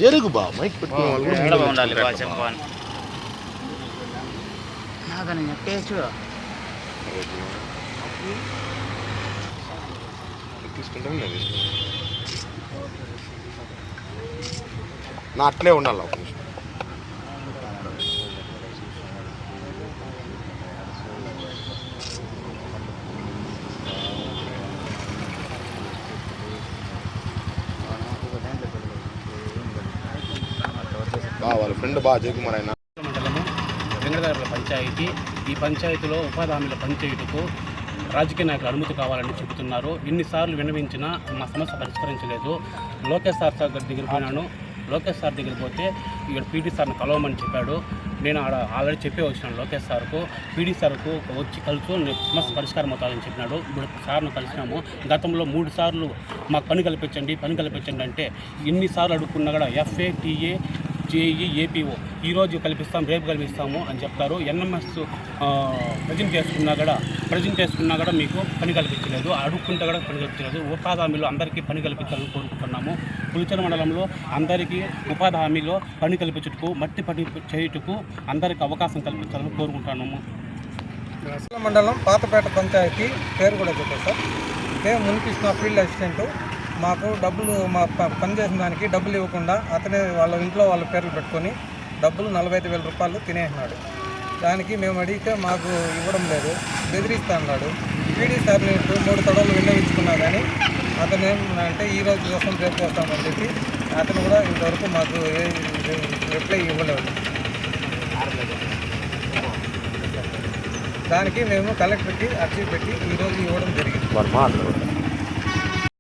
జరుగు బా మైక్ పెట్టుకునే వాళ్ళు కూడా ఎక్కడ ఉండాలి బా చెప్పాలి నాకని చెప్పేచ్చు తీసుకుంటాం నా అట్లే ఉండాలి ఒక నిమిషం. వాళ్ళ ఫ్రెండ్ బాగా జయకుమార్ ఆయన మండలము వెంకటగారుల పంచాయతీ. ఈ పంచాయతీలో ఉపాధి హామీల పనిచేయుటకు రాజకీయ నాయకులు అనుమతి కావాలని చెబుతున్నారు. ఎన్నిసార్లు విన్నవించినా మా సమస్య పరిష్కరించలేదు. లోకేష్ సార్ దగ్గర పోయినాను. లోకేష్ సార్ దగ్గర పోతే ఇక్కడ పీడీ సార్ని కలవమని చెప్పాడు. నేను ఆల్రెడీ చెప్పే వచ్చినాను లోకేష్ సార్కు. పీడీ సార్కు వచ్చి కలుసు సమస్య పరిష్కారం అవుతాదని చెప్పినాడు. ఇప్పుడు సార్ను కలిసినాము. గతంలో 3 సార్లు మాకు పని కల్పించండి అంటే ఎన్నిసార్లు అడుక్కున్నా కూడా FA, TA, JE, APO ఈరోజు కల్పిస్తాం, రేపు కల్పిస్తాము అని చెప్తారు. NMS ప్రజెంట్ చేసుకున్నా కూడా మీకు పని కల్పించలేదు. అడుక్కుంటే కూడా పని కల్పించలేదు. ఉపాధి హామీలో అందరికీ పని కల్పించాలని కోరుకుంటున్నాము. పులిచెల మండలంలో అందరికీ ఉపాధి హామీలో పని కల్పించుటకు, మట్టి పని చేయుటకు అందరికీ అవకాశం కల్పించాలని కోరుకుంటున్నాము. మండలం పాతపేట పంచాయతీ పేరు కూడా చెప్పారు సార్. మేము మునిపిస్తున్న ఫీల్డ్ అసిస్టెంట్. మాకు డబ్బులు పని చేసిన దానికి డబ్బులు ఇవ్వకుండా అతనే వాళ్ళ ఇంట్లో వాళ్ళ పేర్లు పెట్టుకొని డబ్బులు 45,000 రూపాయలు తినేసినాడు. దానికి మేము అడిగితే మాకు ఇవ్వడం లేదు, బెదిరిస్తా అన్నాడు. పీడీ సార్ని 3 తడవలు విన్నవించుకున్నా కానీ అతను ఏమంటే ఈరోజు కోసం రేపు వస్తామని చెప్పి అతను కూడా ఇంతవరకు మాకు రిప్లై ఇవ్వలేదు. దానికి మేము కలెక్టర్కి అర్జీ పెట్టి ఈరోజు ఇవ్వడం జరిగింది.